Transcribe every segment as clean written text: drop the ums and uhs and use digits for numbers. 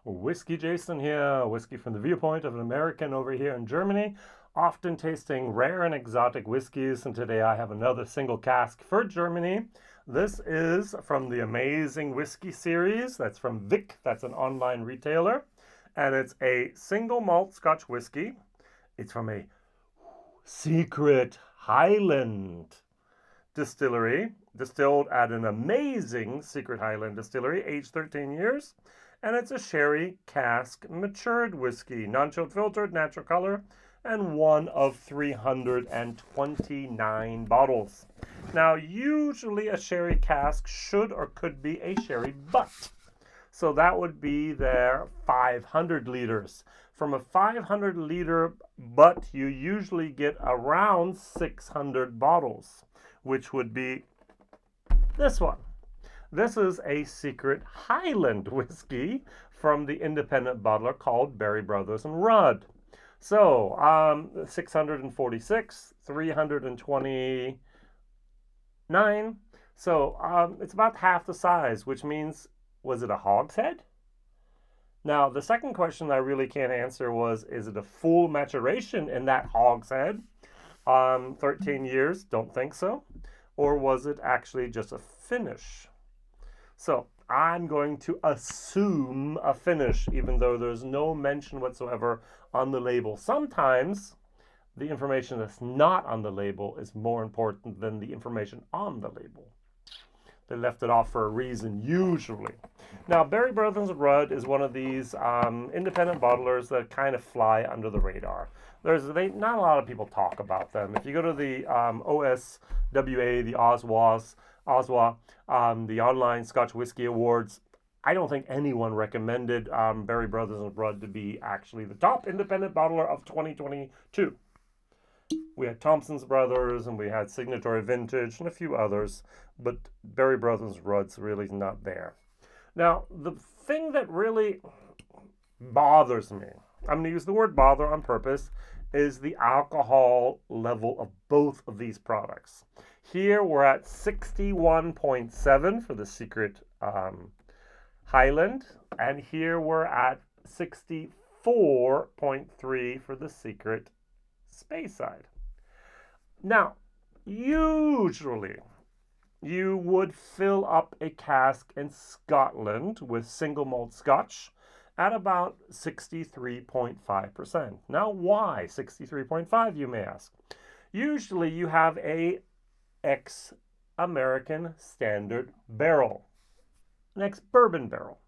WhiskyJason here, whiskey from the viewpoint of an American over here in Germany, often tasting rare and exotic whiskeys, and today I have another single cask for Germany. This is from the Amazing Whiskey series. That's from Whic, that's an online retailer, and it's a single malt Scotch whiskey. It's from a Secret Highland Distillery, distilled at an amazing Secret Highland Distillery, aged 13 years. And it's a sherry cask matured whiskey, non-chilled filtered, natural color, and one of 329 bottles. Now, usually a sherry cask should or could be a sherry butt. So that would be their 500 liters. From a 500 liter butt, you usually get around 600 bottles, which would be this one. This is a Secret Highland whiskey from the independent bottler called Berry Brothers and Rudd. So, 646, 329. So, it's about half the size, which means, was it a hogshead? Now, the second question I really can't answer was, is it a full maturation in that hogshead? 13 years, don't think so. Or was it actually just a finish? So I'm going to assume a finish, even though there's no mention whatsoever on the label. Sometimes the information that's not on the label is more important than the information on the label. They left it off for a reason, usually. Now, Berry Brothers and Rudd is one of these independent bottlers that kind of fly under the radar. Not a lot of people talk about them. If you go to the OSWA, the OSWA, the Online Scotch Whisky Awards, I don't think anyone recommended Berry Brothers and Rudd to be actually the top independent bottler of 2022. We had Thompson's Brothers, and we had Signatory Vintage, and a few others, but Berry Brothers and Rudd's really not there. Now, the thing that really bothers me, I'm going to use the word bother on purpose, is the alcohol level of both of these products. Here we're at 61.7 for the Secret Highland, and here we're at 64.3 for the Secret Speyside. Now, usually you would fill up a cask in Scotland with single malt Scotch at about 63.5%. Now, why 63.5, you may ask? Usually you have a ex-American standard barrel, an ex-bourbon barrel.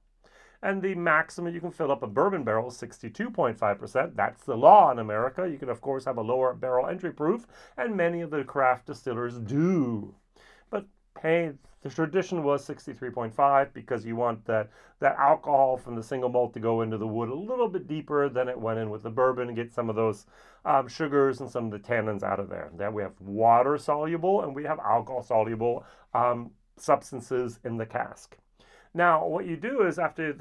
And the maximum you can fill up a bourbon barrel is 62.5%. That's the law in America. You can, of course, have a lower barrel entry proof, and many of the craft distillers do. But hey, the tradition was 63.5 because you want that alcohol from the single malt to go into the wood a little bit deeper than it went in with the bourbon and get some of those sugars and some of the tannins out of there. Then we have water soluble and we have alcohol soluble substances in the cask. Now, what you do is after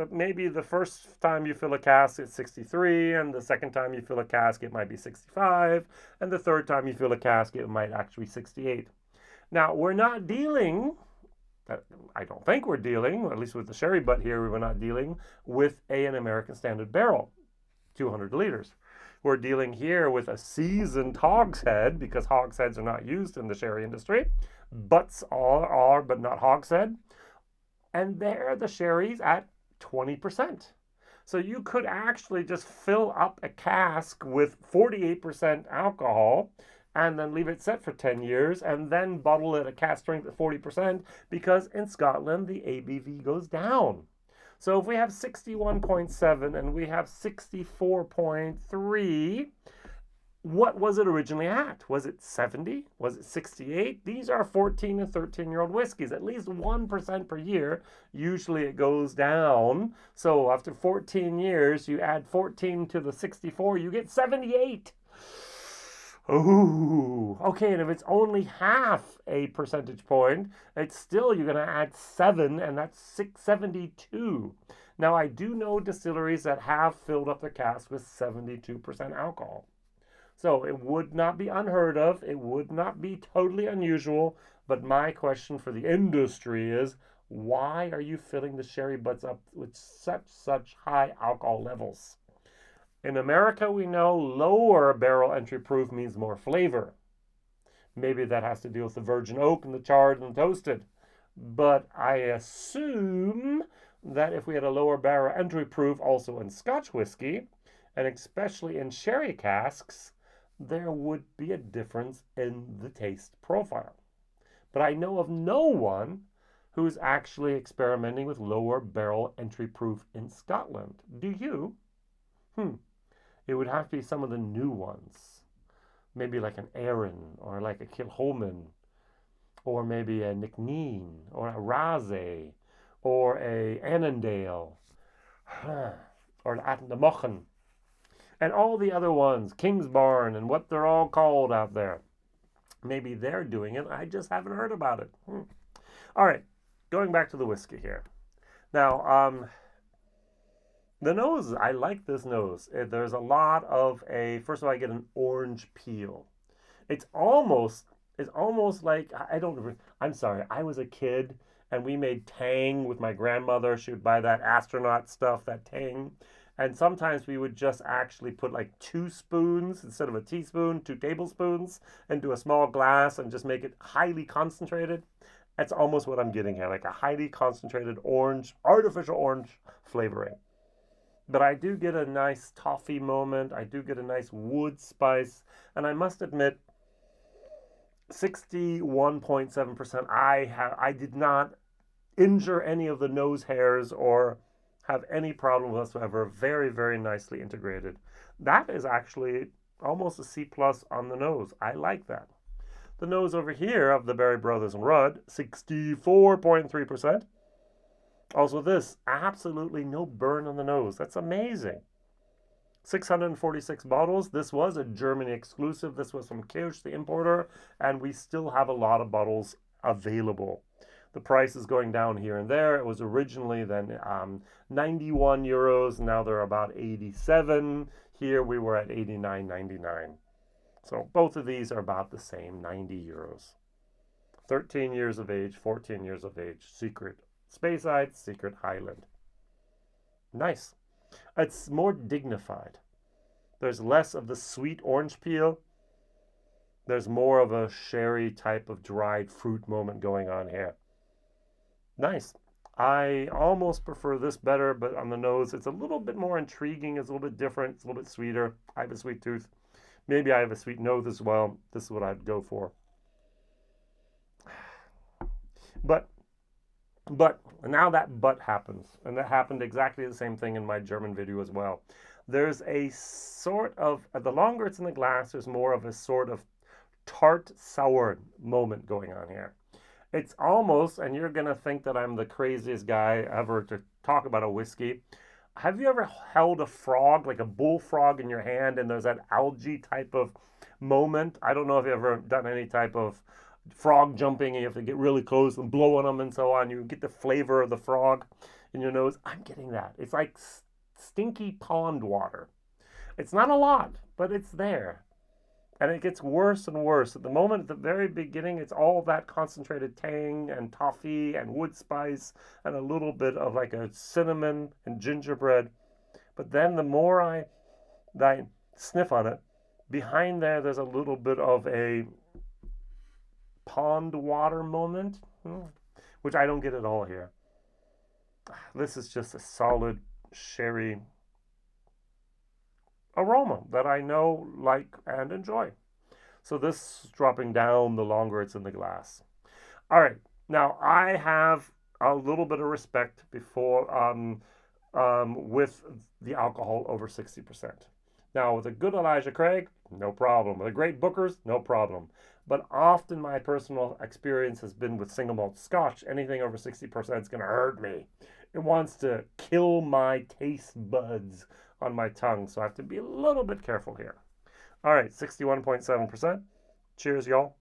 maybe the first time you fill a cask, it's 63, and the second time you fill a cask, it might be 65, and the third time you fill a cask, it might actually be 68. Now, we're not dealing, I don't think we're dealing, at least with the sherry butt here, we were not dealing with an American standard barrel, 200 liters. We're dealing here with a seasoned hogshead, because hogsheads are not used in the sherry industry. Butts are, but not hogshead. And there the sherry's at 20%. So you could actually just fill up a cask with 48% alcohol and then leave it set for 10 years and then bottle it at cask strength at 40% because in Scotland the ABV goes down. So if we have 61.7 and we have 64.3, what was it originally at? Was it 70? Was it 68? These are 14 and 13-year-old whiskeys, at least 1% per year. Usually it goes down. So after 14 years, you add 14 to the 64, you get 78. Ooh, okay, and if it's only half a percentage point, it's still, you're going to add 7, and that's 672. Now, I do know distilleries that have filled up their casks with 72% alcohol. So it would not be unheard of. It would not be totally unusual. But my question for the industry is, Why are you filling the sherry butts up with such high alcohol levels? In America, we know lower barrel entry proof means more flavor. Maybe that has to do with the virgin oak and the charred and the toasted. But I assume that if we had a lower barrel entry proof also in Scotch whiskey, and especially in sherry casks, there would be a difference in the taste profile. But I know of no one who's actually experimenting with lower barrel entry proof in Scotland. Do you? It would have to be some of the new ones. Maybe like an Arran or like a Kilchoman or maybe a Nickneen or a Raze or a Annandale or an Attendamochen and all the other ones, Kingsbarn and what they're all called out there. Maybe they're doing it. I just haven't heard about it. All right, going back to the whiskey here. Now, the nose, I like this nose. There's a lot of first of all, I get an orange peel. It's almost like, I'm sorry, I was a kid and we made Tang with my grandmother. She would buy that astronaut stuff, that Tang. And sometimes we would just actually put like 2 spoons instead of a teaspoon, 2 tablespoons into a small glass and just make it highly concentrated. That's almost what I'm getting here, like a highly concentrated orange, artificial orange flavoring. But I do get a nice toffee moment. I do get a nice wood spice. And I must admit, 61.7%, I did not injure any of the nose hairs or have any problem whatsoever. Very, very nicely integrated. That is actually almost a C plus on the nose. I like that. The nose over here of the Berry Brothers and Rudd, 64.3%. Also this, absolutely no burn on the nose. That's amazing. 646 bottles. This was a Germany exclusive. This was from Kirsch, the importer, and we still have a lot of bottles available. The price is going down here and there. It was originally then 91 euros. Now they're about 87. Here we were at 89.99. So both of these are about the same, 90 euros. 13 years of age, 14 years of age. Secret Speyside, Secret Highland. Nice. It's more dignified. There's less of the sweet orange peel. There's more of a sherry type of dried fruit moment going on here. Nice. I almost prefer this better, but on the nose, it's a little bit more intriguing. It's a little bit different. It's a little bit sweeter. I have a sweet tooth. Maybe I have a sweet nose as well. This is what I'd go for. But now that but happens, and that happened exactly the same thing in my German video as well. There's a sort of, the longer it's in the glass, there's more of a sort of tart sour moment going on here. It's almost, and you're gonna think that I'm the craziest guy ever to talk about a whiskey. Have you ever held a frog, like a bullfrog in your hand, and there's that algae type of moment? I don't know if you've ever done any type of frog jumping and you have to get really close and blow on them and so on. You get the flavor of the frog in your nose. I'm getting that. It's like stinky pond water. It's not a lot, but it's there. And it gets worse and worse. At the moment, at the very beginning, it's all that concentrated tang and toffee and wood spice and a little bit of like a cinnamon and gingerbread. But then the more I sniff on it, behind there's a little bit of a pond water moment, which I don't get at all here. This is just a solid sherry aroma that I know, like, and enjoy. So this is dropping down the longer it's in the glass. All right, now I have a little bit of respect before with the alcohol over 60%. Now with a good Elijah Craig, no problem. With a great Booker's, no problem. But often my personal experience has been with single malt Scotch. Anything over 60% is going to hurt me. It wants to kill my taste buds on my tongue, so I have to be a little bit careful here. All right, 61.7%. Cheers, y'all.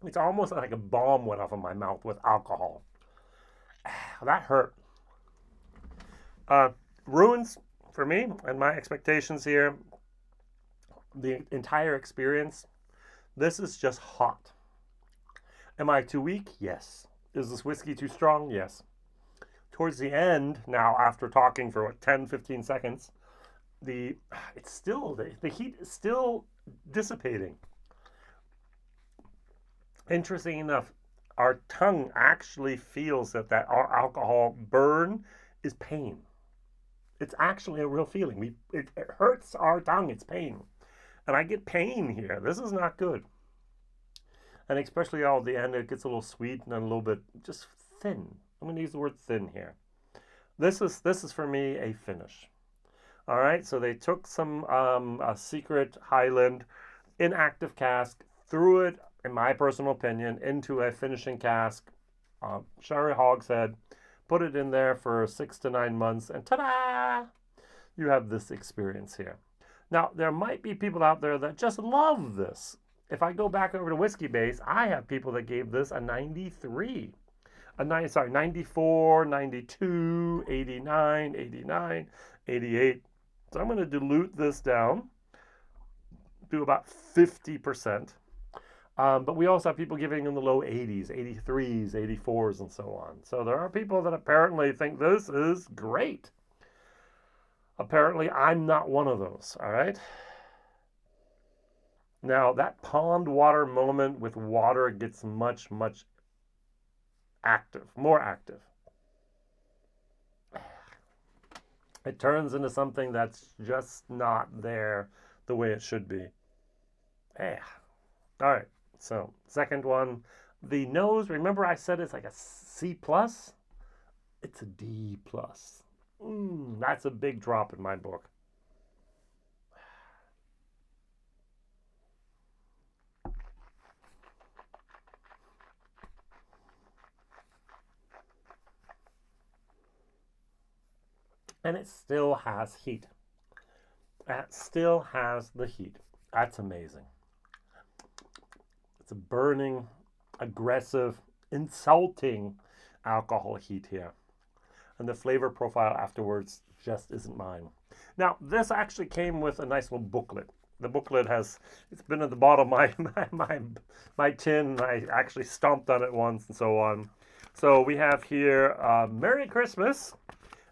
It's almost like a bomb went off of my mouth with alcohol. That hurt. Ruins, for me and my expectations here, the entire experience, this is just hot. Am I too weak? Yes. Is this whiskey too strong? Yes. Towards the end, now after talking for what, 10, 15 seconds, the heat is still dissipating. Interesting enough, our tongue actually feels that our alcohol burn is pain. It's actually a real feeling. It hurts our tongue. It's pain. And I get pain here. This is not good. And especially all at the end, it gets a little sweet and a little bit just thin. I'm going to use the word thin here. This is for me a finish. All right, so they took some a Secret Highland inactive cask, threw it, in my personal opinion, into a finishing cask, sherry hogshead, put it in there for 6 to 9 months, and ta-da! You have this experience here. Now, there might be people out there that just love this. If I go back over to Whiskybase, I have people that gave this a 93. 94, 92, 89, 89, 88. So I'm going to dilute this down to about 50%. But we also have people giving in the low 80s, 83s, 84s, and so on. So there are people that apparently think this is great. Apparently, I'm not one of those, all right? Now, that pond water moment with water gets much, much more active. It turns into something that's just not there the way it should be. All right, so second one. The nose, remember I said it's like a C+? It's a D+. That's a big drop in my book. And it still has heat. It still has the heat. That's amazing. It's a burning, aggressive, insulting alcohol heat here. And the flavor profile afterwards just isn't mine. Now, this actually came with a nice little booklet. The booklet it's been at the bottom of my tin. I actually stomped on it once and so on. So we have here, Merry Christmas.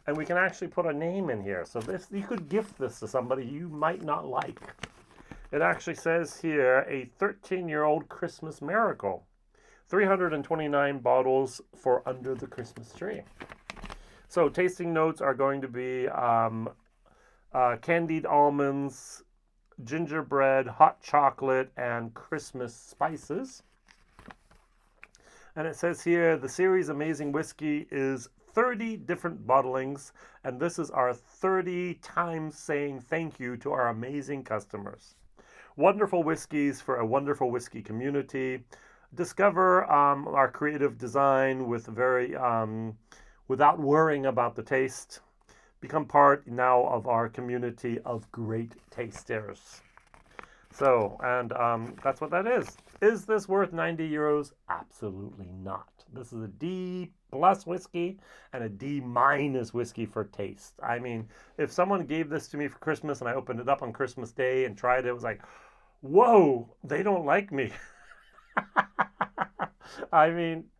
And we can actually put a name in here. So you could gift this to somebody you might not like. It actually says here, a 13-year-old Christmas miracle. 329 bottles for under the Christmas tree. So tasting notes are going to be candied almonds, gingerbread, hot chocolate, and Christmas spices. And it says here, the series Amazing Whiskey is 30 different bottlings, and this is our 30 times saying thank you to our amazing customers. Wonderful whiskeys for a wonderful whiskey community. Discover our creative design with without worrying about the taste. Become part now of our community of great tasters. So, and that's what that is. Is this worth 90 euros? Absolutely not. This is a D+ whiskey and a D- whiskey for taste. I mean, if someone gave this to me for Christmas and I opened it up on Christmas Day and tried it, it was like, whoa, they don't like me. I mean,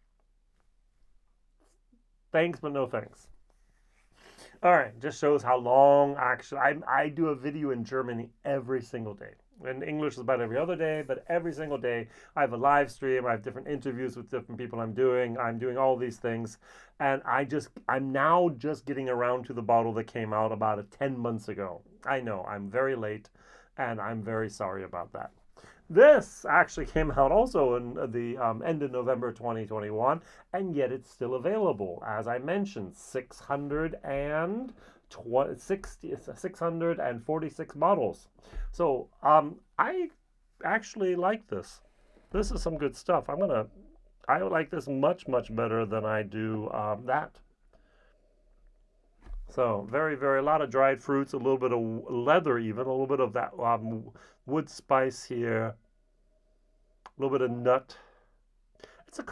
thanks, but no thanks. All right, just shows how long actually, I do a video in Germany every single day. In English is about every other day, but every single day I have a live stream. I have different interviews with different people I'm doing all these things. And I'm now just getting around to the bottle that came out about 10 months ago. I know, I'm very late, and I'm very sorry about that. This actually came out also in the end of November 2021, and yet it's still available. As I mentioned, 646 bottles. So I actually like this. This is some good stuff. I like this much, much better than I do that. So very, very, a lot of dried fruits, a little bit of leather even, a little bit of that wood spice here, a little bit of nut. It's a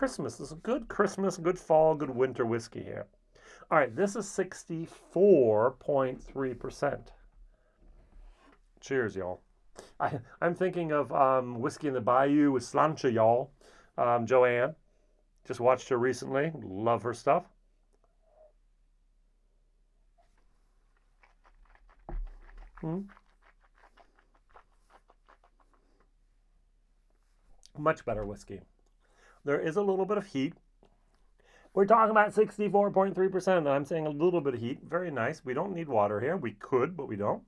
good Christmas, good fall, good winter whiskey here. All right, this is 64.3%. Cheers, y'all. I'm thinking of Whiskey in the Bayou with Slancha, y'all. Joanne. Just watched her recently. Love her stuff. Much better whiskey. There is a little bit of heat. We're talking about 64.3%, and I'm saying a little bit of heat. Very nice. We don't need water here. We could, but we don't.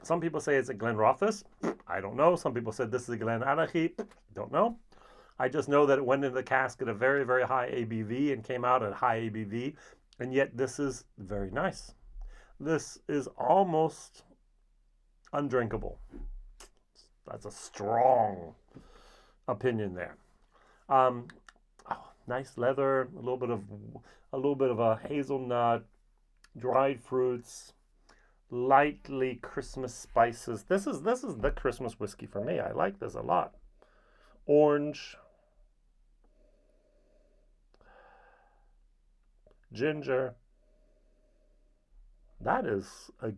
Some people say it's a Glenrothes. I don't know. Some people said this is a Glenallachie. Don't know. I just know that it went into the cask at a very, very high ABV and came out at high ABV, and yet this is very nice. This is almost undrinkable. That's a strong opinion there. Nice leather, a little bit of a hazelnut, dried fruits, lightly Christmas spices. This is the Christmas whiskey for me. I like this a lot. Orange, ginger. That is a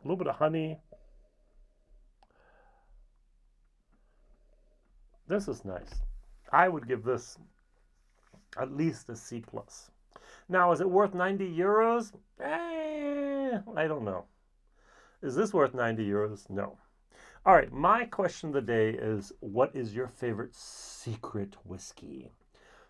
little bit of honey. This is nice. I would give this at least a C+. Now, is it worth 90 euros? I don't know. Is this worth 90 euros? No. All right, my question of the day is, what is your favorite secret whiskey?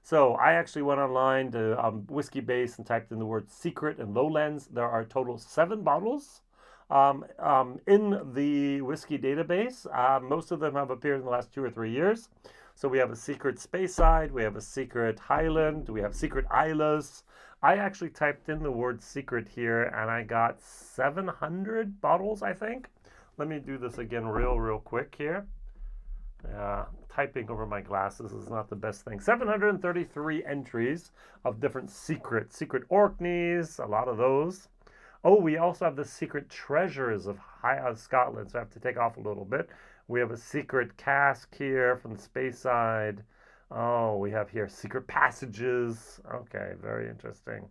So I actually went online to Whiskybase and typed in the word secret and lowlands. There are a total 7 bottles in the whiskey database. Most of them have appeared in the last 2 or 3 years. So we have a Secret Speyside, we have a Secret Highland, we have Secret Islas. I actually typed in the word secret here and I got 700 bottles, I think. Let me do this again real quick here. Typing over my glasses is not the best thing. 733 entries of different secret Orkneys, a lot of those. Oh, we also have the secret treasures of Scotland, so I have to take off a little bit. We have a secret cask here from the Speyside. Oh, we have here secret passages. Okay, very interesting.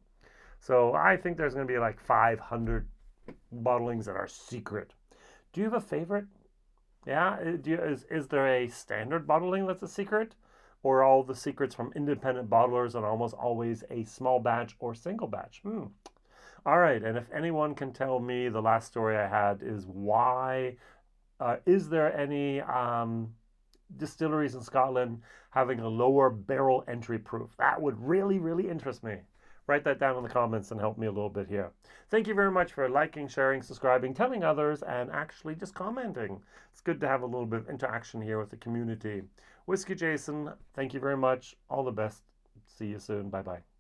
So I think there's going to be like 500 bottlings that are secret. Do you have a favorite? Yeah, is there a standard bottling that's a secret? Or are all the secrets from independent bottlers and almost always a small batch or single batch? All right, and if anyone can tell me, the last story I had is why, is there any distilleries in Scotland having a lower barrel entry proof? That would really interest me. Write that down in the comments and help me a little bit here. Thank you very much for liking, sharing, subscribing, telling others, and actually just commenting. It's good to have a little bit of interaction here with the community. Whiskey Jason, thank you very much. All the best. See you soon. Bye-bye.